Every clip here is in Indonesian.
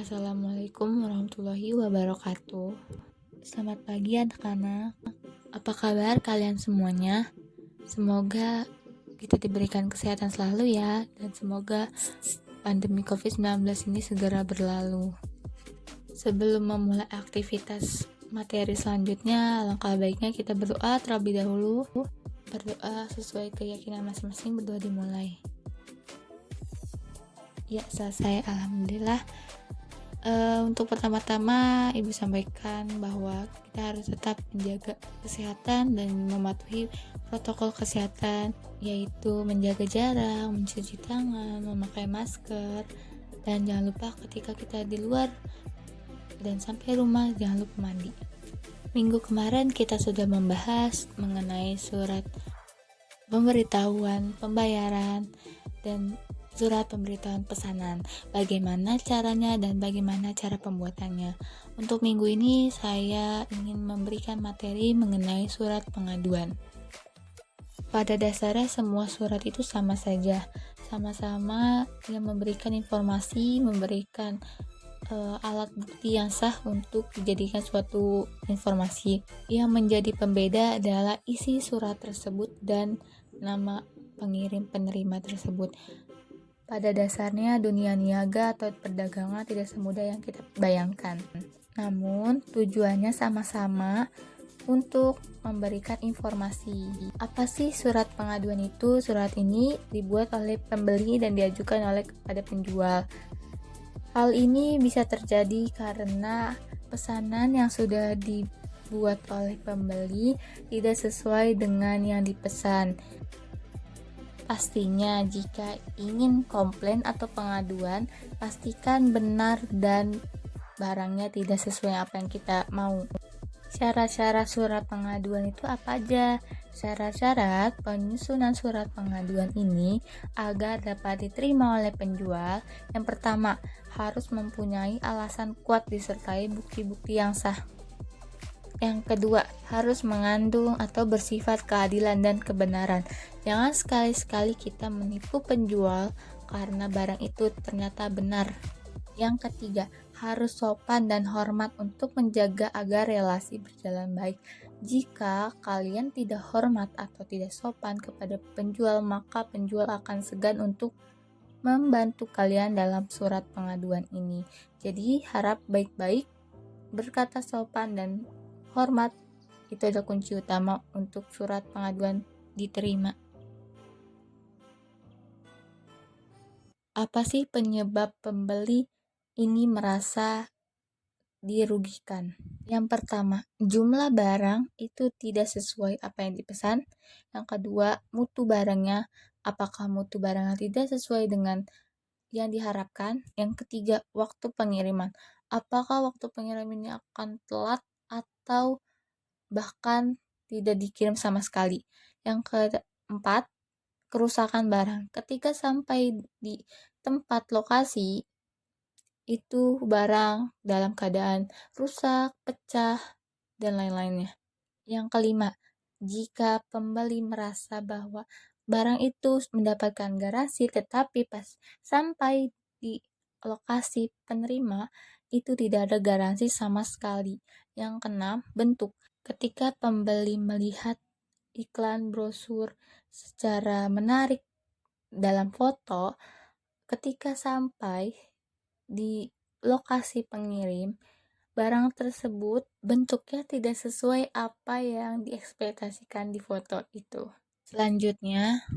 Assalamualaikum warahmatullahi wabarakatuh. Selamat pagi anak-anak. Apa kabar kalian semuanya? Semoga kita diberikan kesehatan selalu ya, dan semoga pandemi COVID-19 ini segera berlalu. Sebelum memulai aktivitas materi selanjutnya, alangkah baiknya kita berdoa terlebih dahulu. Berdoa sesuai keyakinan masing-masing, berdoa dimulai. Ya, selesai. Alhamdulillah. Untuk pertama-tama Ibu sampaikan bahwa kita harus tetap menjaga kesehatan dan mematuhi protokol kesehatan, yaitu menjaga jarak, mencuci tangan, memakai masker, dan jangan lupa ketika kita di luar dan sampai rumah jangan lupa mandi. Minggu kemarin kita sudah membahas mengenai surat pemberitahuan pembayaran dan surat pemberitahuan pesanan, bagaimana caranya dan bagaimana cara pembuatannya. Untuk minggu ini saya ingin memberikan materi mengenai surat pengaduan. Pada dasarnya semua surat itu sama saja, sama-sama yang memberikan informasi, memberikan alat bukti yang sah untuk dijadikan suatu informasi. Yang menjadi pembeda adalah isi surat tersebut dan nama pengirim penerima tersebut. Pada dasarnya dunia niaga atau perdagangan tidak semudah yang kita bayangkan. Namun tujuannya sama-sama untuk memberikan informasi. Apa sih surat pengaduan itu? Surat ini dibuat oleh pembeli dan diajukan oleh kepada penjual. Hal ini bisa terjadi karena pesanan yang sudah dibuat oleh pembeli tidak sesuai dengan yang dipesan. Pastinya jika ingin komplain atau pengaduan, pastikan benar dan barangnya tidak sesuai apa yang kita mau. Syarat-syarat surat pengaduan itu apa aja? Syarat-syarat penyusunan surat pengaduan ini agar dapat diterima oleh penjual, yang pertama, harus mempunyai alasan kuat disertai bukti-bukti yang sah. Yang kedua, harus mengandung atau bersifat keadilan dan kebenaran. Jangan sekali-sekali kita menipu penjual karena barang itu ternyata benar. Yang ketiga, harus sopan dan hormat untuk menjaga agar relasi berjalan baik. Jika kalian tidak hormat atau tidak sopan kepada penjual, maka penjual akan segan untuk membantu kalian dalam surat pengaduan ini. Jadi harap baik-baik, berkata sopan dan hormat. Itu adalah kunci utama untuk surat pengaduan diterima. Apa sih penyebab pembeli ini merasa dirugikan? Yang pertama, jumlah barang itu tidak sesuai apa yang dipesan. Yang kedua, mutu barangnya, apakah mutu barangnya tidak sesuai dengan yang diharapkan. Yang ketiga, waktu pengiriman, apakah waktu pengirimannya akan telat atau bahkan tidak dikirim sama sekali. Yang keempat, kerusakan barang. Ketika sampai di tempat lokasi, itu barang dalam keadaan rusak, pecah, dan lain-lainnya. Yang kelima, jika pembeli merasa bahwa barang itu mendapatkan garansi tetapi pas sampai di lokasi penerima itu tidak ada garansi sama sekali. Yang keenam, bentuk. Ketika pembeli melihat iklan brosur secara menarik dalam foto, ketika sampai di lokasi pengirim, barang tersebut bentuknya tidak sesuai apa yang diekspektasikan di foto itu. Selanjutnya,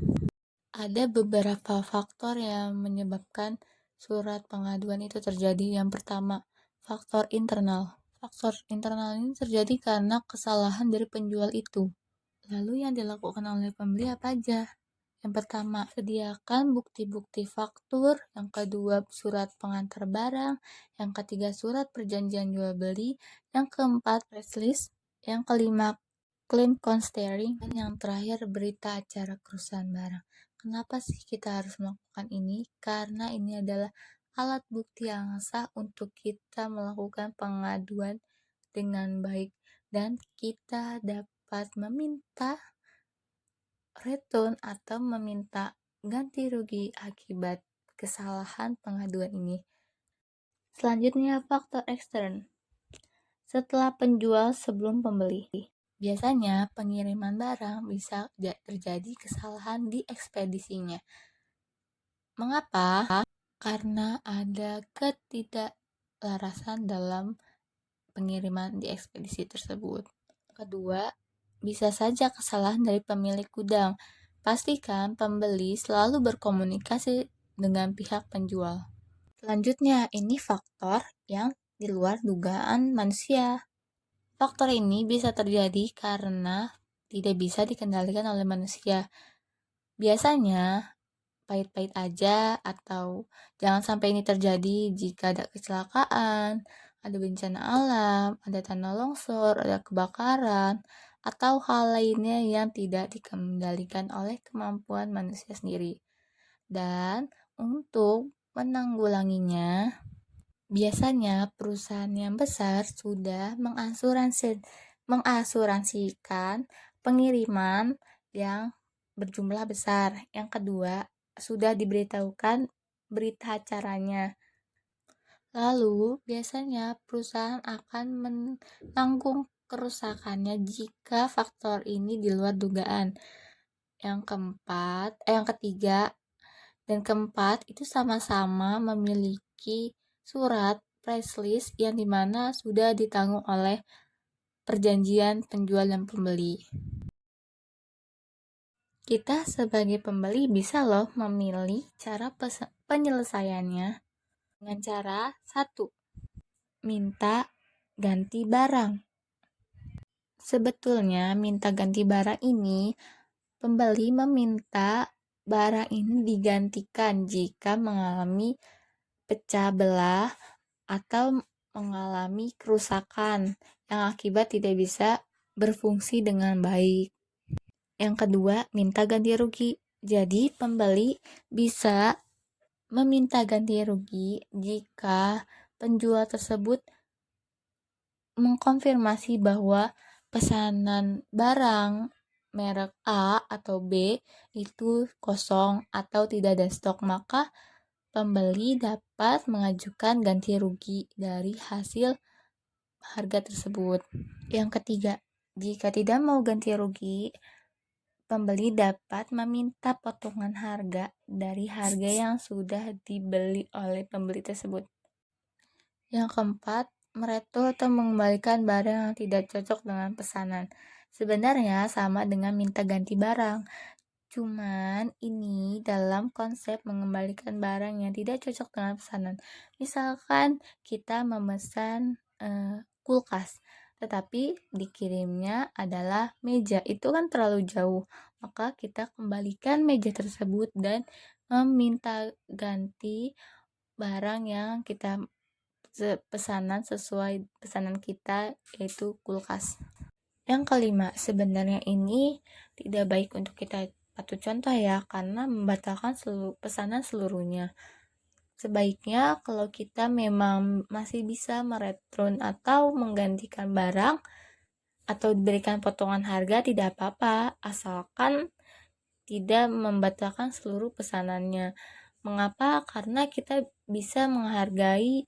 ada beberapa faktor yang menyebabkan surat pengaduan itu terjadi. Yang pertama, faktor internal. Faktor internal ini terjadi karena kesalahan dari penjual itu. Lalu yang dilakukan oleh pembeli apa aja? Yang pertama, sediakan bukti-bukti faktur. Yang kedua, surat pengantar barang. Yang ketiga, surat perjanjian jual beli. Yang keempat, press list. Yang kelima, claim constering. Dan yang terakhir, berita acara kerusakan barang. Kenapa sih kita harus melakukan ini? Karena ini adalah alat bukti yang sah untuk kita melakukan pengaduan dengan baik. Dan kita dapat meminta return atau meminta ganti rugi akibat kesalahan pengaduan ini. Selanjutnya, faktor ekstern. Setelah penjual sebelum pembeli. Biasanya pengiriman barang bisa terjadi kesalahan di ekspedisinya. Mengapa? Karena ada ketidaklarasan dalam pengiriman di ekspedisi tersebut. Kedua, bisa saja kesalahan dari pemilik gudang. Pastikan pembeli selalu berkomunikasi dengan pihak penjual. Selanjutnya, ini faktor yang di luar dugaan manusia. Faktor ini bisa terjadi karena tidak bisa dikendalikan oleh manusia. Biasanya, pahit-pahit aja atau jangan sampai ini terjadi jika ada kecelakaan, ada bencana alam, ada tanah longsor, ada kebakaran, atau hal lainnya yang tidak dikendalikan oleh kemampuan manusia sendiri. Dan untuk menanggulanginya, biasanya perusahaan yang besar sudah mengasuransikan pengiriman yang berjumlah besar. Yang kedua, sudah diberitahukan berita acaranya. Lalu, biasanya perusahaan akan menanggung kerusakannya jika faktor ini di luar dugaan. Yang ketiga dan keempat itu sama-sama memiliki surat price list yang dimana sudah ditanggung oleh perjanjian penjual dan pembeli. Kita sebagai pembeli bisa loh memilih cara penyelesaiannya dengan cara 1. Minta ganti barang. Sebetulnya minta ganti barang ini pembeli meminta barang ini digantikan jika mengalami pecah belah atau mengalami kerusakan yang akibat tidak bisa berfungsi dengan baik. Yang kedua, minta ganti rugi. Jadi, pembeli bisa meminta ganti rugi jika penjual tersebut mengkonfirmasi bahwa pesanan barang merek A atau B itu kosong atau tidak ada stok, maka pembeli dapat mengajukan ganti rugi dari hasil harga tersebut. Yang ketiga, jika tidak mau ganti rugi, pembeli dapat meminta potongan harga dari harga yang sudah dibeli oleh pembeli tersebut. Yang keempat, meretur atau mengembalikan barang yang tidak cocok dengan pesanan. Sebenarnya sama dengan minta ganti barang. Cuman ini dalam konsep mengembalikan barang yang tidak cocok dengan pesanan. Misalkan kita memesan kulkas, tetapi dikirimnya adalah meja. Itu kan terlalu jauh. Maka kita kembalikan meja tersebut dan meminta ganti barang yang kita pesanan sesuai pesanan kita, yaitu kulkas. Yang kelima, sebenarnya ini tidak baik untuk kita patut contoh ya, karena membatalkan pesanan seluruhnya. Sebaiknya kalau kita memang masih bisa mereturn atau menggantikan barang atau diberikan potongan harga, tidak apa-apa, asalkan tidak membatalkan seluruh pesanannya. Mengapa? Karena kita bisa menghargai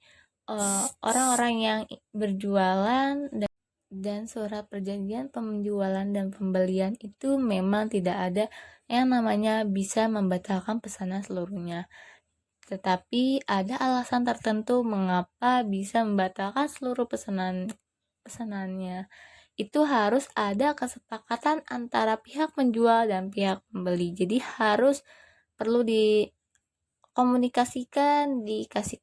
orang-orang yang berjualan dan surat perjanjian penjualan dan pembelian itu memang tidak ada yang namanya bisa membatalkan pesanan seluruhnya. Tetapi ada alasan tertentu mengapa bisa membatalkan seluruh pesanannya. Itu harus ada kesepakatan antara pihak penjual dan pihak pembeli. Jadi harus perlu dikomunikasikan, dikasih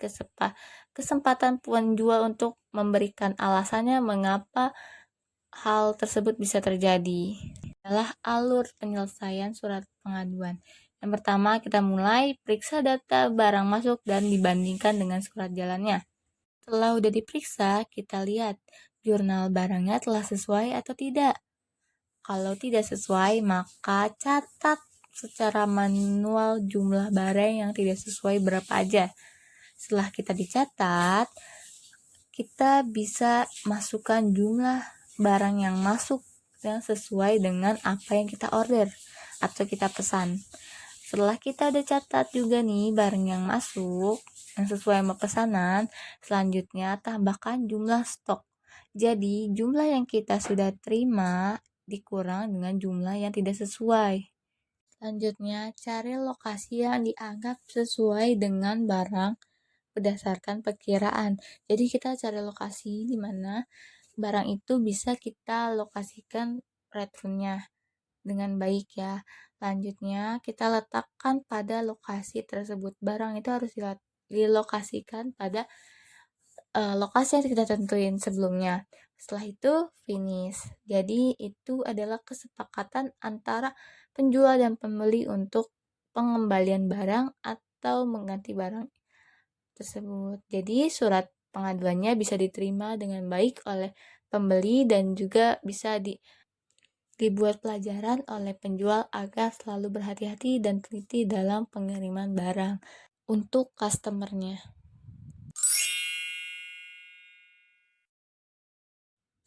kesempatan penjual untuk memberikan alasannya mengapa hal tersebut bisa terjadi. Adalah alur penyelesaian surat pengaduan. Yang pertama, kita mulai periksa data barang masuk dan dibandingkan dengan surat jalannya. Setelah udah diperiksa, kita lihat jurnal barangnya telah sesuai atau tidak. Kalau tidak sesuai, maka catat secara manual jumlah barang yang tidak sesuai berapa aja. Setelah kita dicatat, kita bisa masukkan jumlah barang yang masuk yang sesuai dengan apa yang kita order atau kita pesan. setelah kita udah catat juga nih barang yang masuk yang sesuai sama pesanan, selanjutnya tambahkan jumlah stok. Jadi jumlah yang kita sudah terima dikurang dengan jumlah yang tidak sesuai. Selanjutnya, cari lokasi yang dianggap sesuai dengan barang berdasarkan perkiraan. Jadi kita cari lokasi di mana barang itu bisa kita lokasikan returnnya dengan baik ya. Selanjutnya, kita letakkan pada lokasi tersebut. Barang itu harus dilokasikan pada lokasi yang kita tentuin sebelumnya. Setelah itu finish. Jadi itu adalah kesepakatan antara penjual dan pembeli untuk pengembalian barang atau mengganti barang tersebut. Jadi surat pengaduannya bisa diterima dengan baik oleh pembeli dan juga bisa dibuat pelajaran oleh penjual agar selalu berhati-hati dan teliti dalam pengiriman barang untuk customernya.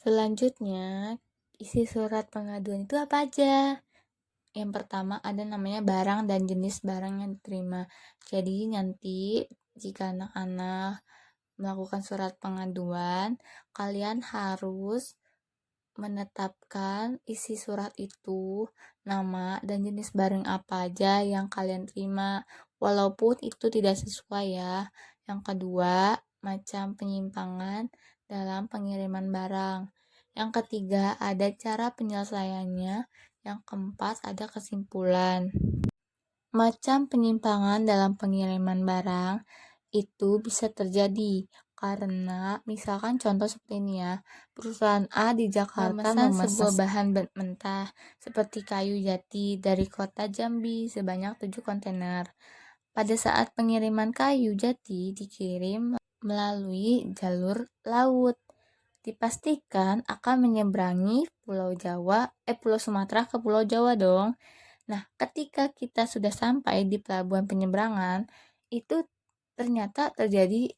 Selanjutnya, isi surat pengaduan itu apa aja? Yang pertama ada namanya barang dan jenis barang yang diterima. Jadi nanti jika anak-anak melakukan surat pengaduan, kalian harus menetapkan isi surat itu, nama dan jenis barang apa aja yang kalian terima, walaupun itu tidak sesuai ya. Yang kedua, macam penyimpangan dalam pengiriman barang. Yang ketiga, ada cara penyelesaiannya. Yang keempat, ada kesimpulan. Macam penyimpangan dalam pengiriman barang itu bisa terjadi karena misalkan contoh seperti ini ya, perusahaan A di Jakarta memesan sebuah bahan mentah seperti kayu jati dari kota Jambi sebanyak 7 kontainer. Pada saat pengiriman kayu jati dikirim melalui jalur laut, dipastikan akan menyeberangi Pulau Sumatera ke Pulau Jawa dong. Nah, ketika kita sudah sampai di pelabuhan penyeberangan, itu ternyata terjadi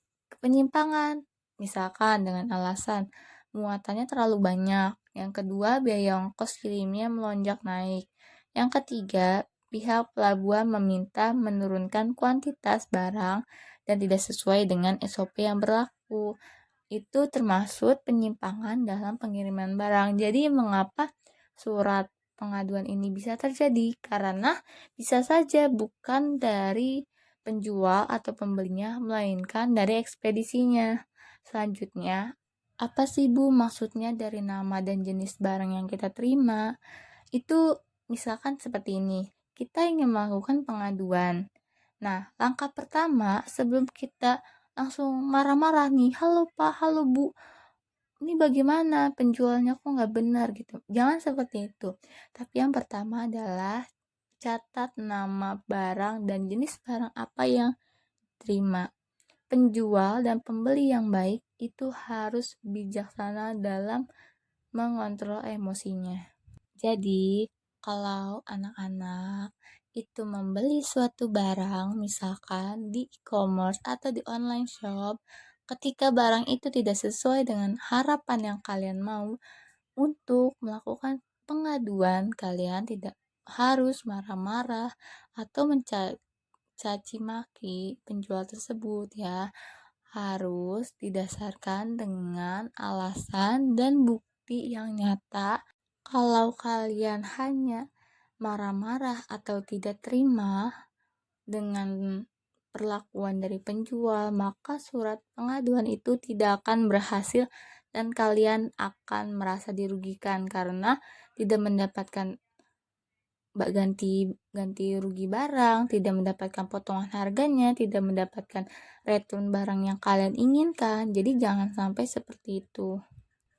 penyimpangan. Misalkan dengan alasan muatannya terlalu banyak. Yang kedua, biaya ongkos kirimnya melonjak naik. Yang ketiga, pihak pelabuhan meminta menurunkan kuantitas barang dan tidak sesuai dengan SOP yang berlaku. Itu termasuk penyimpangan dalam pengiriman barang. Jadi, mengapa surat pengaduan ini bisa terjadi? Karena bisa saja bukan dari penjual atau pembelinya, melainkan dari ekspedisinya. Selanjutnya, apa sih Bu maksudnya dari nama dan jenis barang yang kita terima? Itu misalkan seperti ini, kita ingin melakukan pengaduan. Nah, langkah pertama sebelum kita langsung marah-marah nih, halo Pak, halo Bu, ini bagaimana penjualnya kok nggak benar gitu. Jangan seperti itu. Tapi yang pertama adalah catat nama barang dan jenis barang apa yang terima. Penjual dan pembeli yang baik itu harus bijaksana dalam mengontrol emosinya. Jadi, kalau anak-anak itu membeli suatu barang, misalkan di e-commerce atau di online shop, ketika barang itu tidak sesuai dengan harapan yang kalian mau, untuk melakukan pengaduan, kalian tidak harus marah-marah atau mencaci maki penjual tersebut ya. Harus didasarkan dengan alasan dan bukti yang nyata. Kalau kalian hanya marah-marah atau tidak terima dengan perlakuan dari penjual, maka surat pengaduan itu tidak akan berhasil dan kalian akan merasa dirugikan karena tidak mendapatkan ganti rugi barang, tidak mendapatkan potongan harganya, tidak mendapatkan return barang yang kalian inginkan. Jadi jangan sampai seperti itu.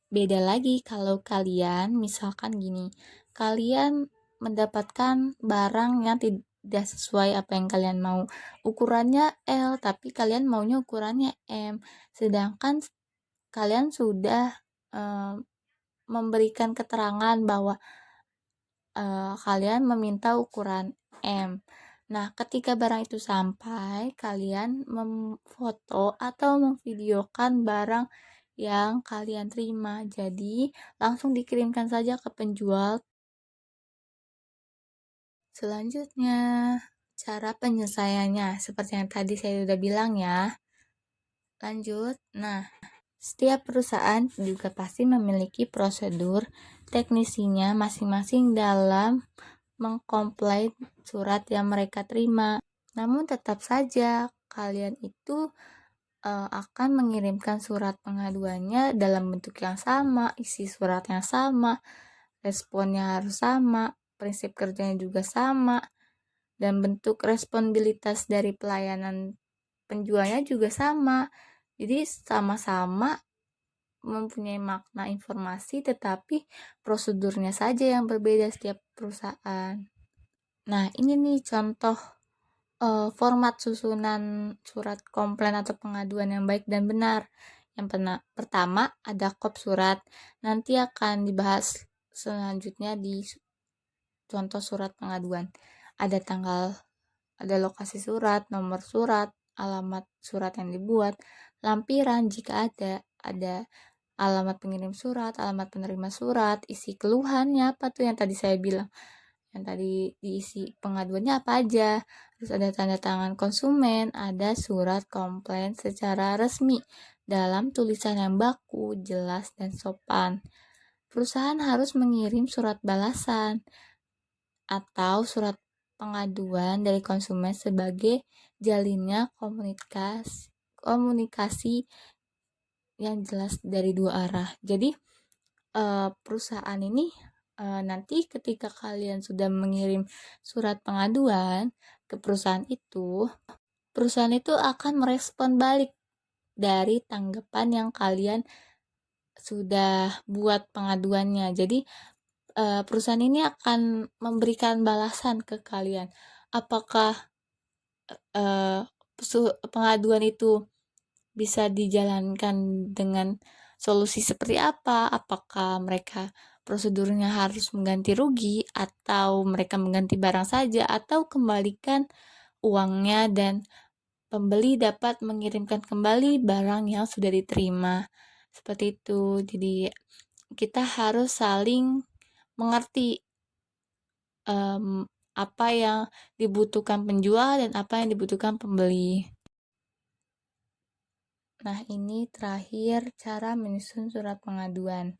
Beda lagi kalau kalian misalkan gini, kalian mendapatkan barang yang tidak sesuai apa yang kalian mau. Ukurannya L tapi kalian maunya ukurannya M. Sedangkan kalian sudah memberikan keterangan bahwa kalian meminta ukuran M. Nah, ketika barang itu sampai, kalian memfoto atau memvideokan barang yang kalian terima. Jadi, langsung dikirimkan saja ke penjual. Selanjutnya, cara penyelesaiannya seperti yang tadi saya udah bilang ya. Lanjut. Nah, setiap perusahaan juga pasti memiliki prosedur teknisinya masing-masing dalam mengkomplain surat yang mereka terima. Namun tetap saja kalian itu akan mengirimkan surat pengaduannya dalam bentuk yang sama, isi surat yang sama, responnya harus sama, prinsip kerjanya juga sama, dan bentuk responsibilitas dari pelayanan penjualnya juga sama. Jadi sama-sama mempunyai makna informasi, tetapi prosedurnya saja yang berbeda setiap perusahaan. Nah, ini nih contoh format susunan surat komplain atau pengaduan yang baik dan benar. Yang pertama ada kop surat. Nanti akan dibahas selanjutnya di contoh surat pengaduan. Ada tanggal, ada lokasi surat, nomor surat, alamat surat yang dibuat, lampiran jika ada alamat pengirim surat, alamat penerima surat, isi keluhannya apa tuh yang tadi saya bilang. Yang tadi diisi pengaduannya apa aja. Terus ada tanda tangan konsumen, ada surat komplain secara resmi dalam tulisan yang baku, jelas, dan sopan. Perusahaan harus mengirim surat balasan atau surat pengaduan dari konsumen sebagai jalinnya komunikasi yang jelas dari dua arah. Jadi perusahaan ini nanti ketika kalian sudah mengirim surat pengaduan ke perusahaan itu akan merespon balik dari tanggapan yang kalian sudah buat pengaduannya. Jadi perusahaan ini akan memberikan balasan ke kalian. Apakah pengaduan itu bisa dijalankan dengan solusi seperti apa? Apakah mereka prosedurnya harus mengganti rugi, atau mereka mengganti barang saja, atau kembalikan uangnya dan pembeli dapat mengirimkan kembali barang yang sudah diterima. Seperti itu. Jadi kita harus saling mengerti apa yang dibutuhkan penjual dan apa yang dibutuhkan pembeli. Nah, ini terakhir cara menyusun surat pengaduan.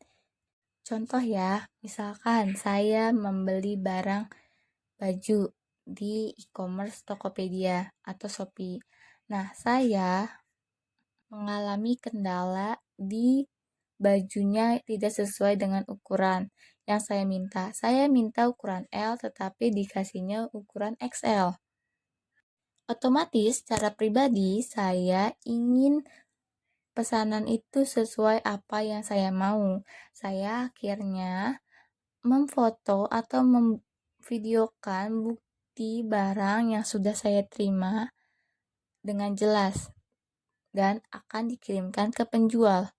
Contoh ya, misalkan saya membeli barang baju di e-commerce Tokopedia atau Shopee. Nah, saya mengalami kendala di bajunya tidak sesuai dengan ukuran yang saya minta. Saya minta ukuran L tetapi dikasihnya ukuran XL. Otomatis secara pribadi saya ingin pesanan itu sesuai apa yang saya mau. Saya akhirnya memfoto atau memvideokan bukti barang yang sudah saya terima dengan jelas dan akan dikirimkan ke penjual.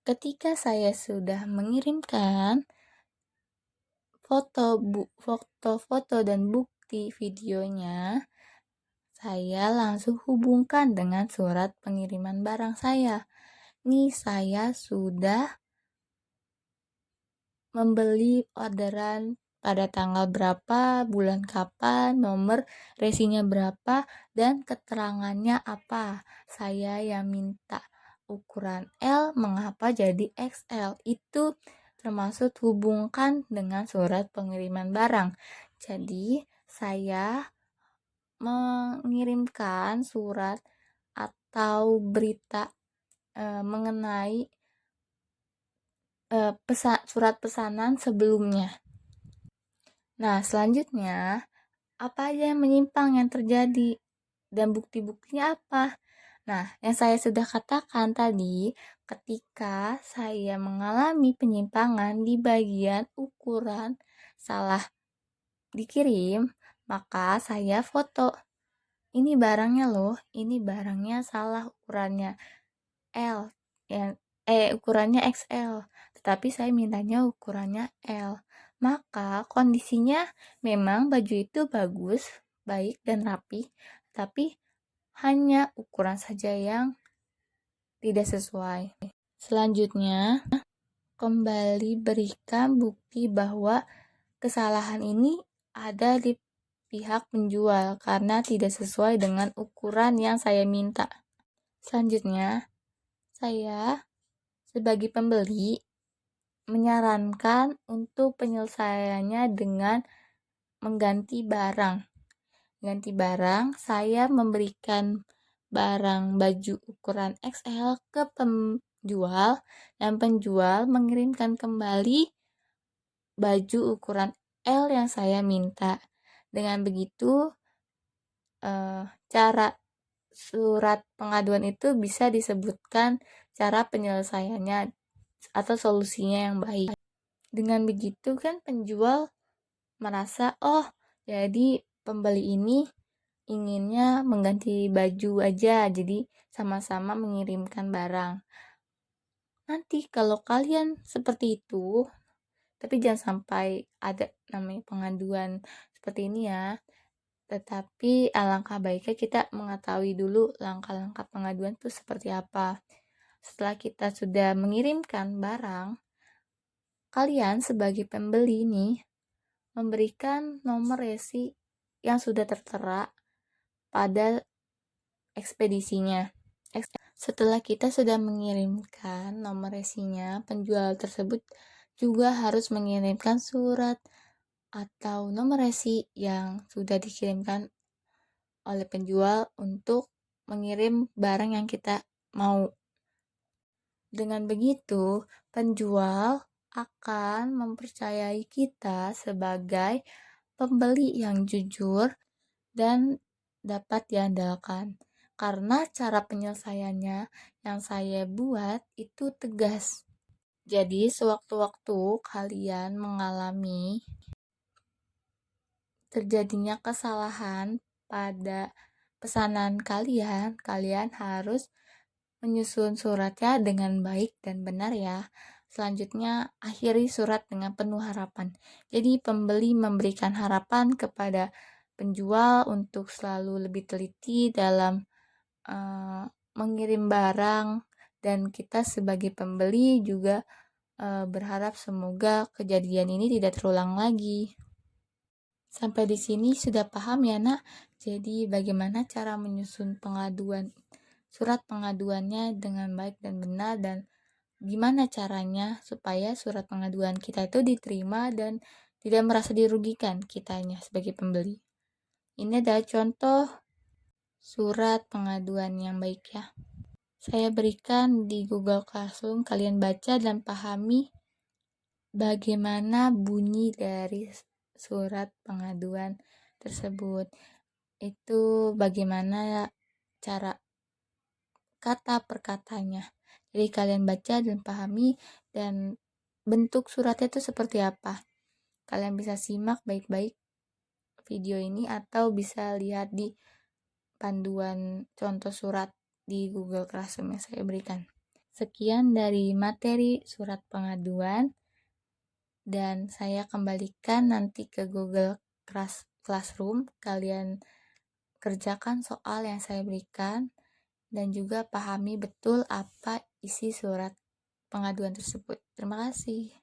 Ketika saya sudah mengirimkan foto dan bukti videonya, saya langsung hubungkan dengan surat pengiriman barang saya. Nih, saya sudah membeli orderan pada tanggal berapa, bulan kapan, nomor resinya berapa, dan keterangannya apa. Saya yang minta ukuran L, mengapa jadi XL? Itu termasuk hubungkan dengan surat pengiriman barang. Jadi, saya mengirimkan surat atau berita mengenai surat pesanan sebelumnya. Nah, selanjutnya, apa aja yang menyimpang yang terjadi dan bukti-buktinya apa? Nah, yang saya sudah katakan tadi, ketika saya mengalami penyimpangan di bagian ukuran salah dikirim, maka saya foto. Ini barangnya loh, ini barangnya salah ukurannya L, ukurannya XL, tetapi saya mintanya ukurannya L. Maka kondisinya memang baju itu bagus, baik dan rapi, tapi hanya ukuran saja yang tidak sesuai. Selanjutnya, kembali berikan bukti bahwa kesalahan ini ada di pihak penjual karena tidak sesuai dengan ukuran yang saya minta. Selanjutnya, saya sebagai pembeli menyarankan untuk penyelesaiannya dengan mengganti barang. Ganti barang, saya memberikan barang baju ukuran XL ke penjual dan penjual mengirimkan kembali baju ukuran L yang saya minta. Dengan begitu, cara surat pengaduan itu bisa disebutkan cara penyelesaiannya atau solusinya yang baik. Dengan begitu kan penjual merasa, oh jadi pembeli ini inginnya mengganti baju aja, jadi sama-sama mengirimkan barang. Nanti kalau kalian seperti itu, tapi jangan sampai ada namanya pengaduan seperti ini ya. Tetapi alangkah baiknya kita mengetahui dulu langkah-langkah pengaduan itu seperti apa. Setelah kita sudah mengirimkan barang, kalian sebagai pembeli nih memberikan nomor resi yang sudah tertera pada ekspedisinya. Setelah kita sudah mengirimkan nomor resinya, penjual tersebut juga harus mengirimkan surat atau nomor resi yang sudah dikirimkan oleh penjual untuk mengirim barang yang kita mau. Dengan begitu, penjual akan mempercayai kita sebagai pembeli yang jujur dan dapat diandalkan. Karena cara penyelesaiannya yang saya buat itu tegas. Jadi, sewaktu-waktu kalian mengalami terjadinya kesalahan pada pesanan kalian, kalian harus menyusun suratnya dengan baik dan benar ya. Selanjutnya, akhiri surat dengan penuh harapan. Jadi, pembeli memberikan harapan kepada penjual untuk selalu lebih teliti dalam mengirim barang, dan kita sebagai pembeli juga berharap semoga kejadian ini tidak terulang lagi. Sampai di sini sudah paham ya, Nak? Jadi bagaimana cara menyusun surat pengaduannya dengan baik dan benar, dan gimana caranya supaya surat pengaduan kita itu diterima dan tidak merasa dirugikan kitanya sebagai pembeli. Ini adalah contoh surat pengaduan yang baik ya. Saya berikan di Google Classroom, kalian baca dan pahami bagaimana bunyi dari surat pengaduan tersebut. Itu bagaimana cara kata per katanya. Jadi kalian baca dan pahami, dan bentuk suratnya itu seperti apa. Kalian bisa simak baik-baik video ini atau bisa lihat di panduan contoh surat di Google Classroom yang saya berikan. Sekian dari materi surat pengaduan, dan saya kembalikan nanti ke Google Classroom. Kalian kerjakan soal yang saya berikan dan juga pahami betul apa isi surat pengaduan tersebut. Terima kasih.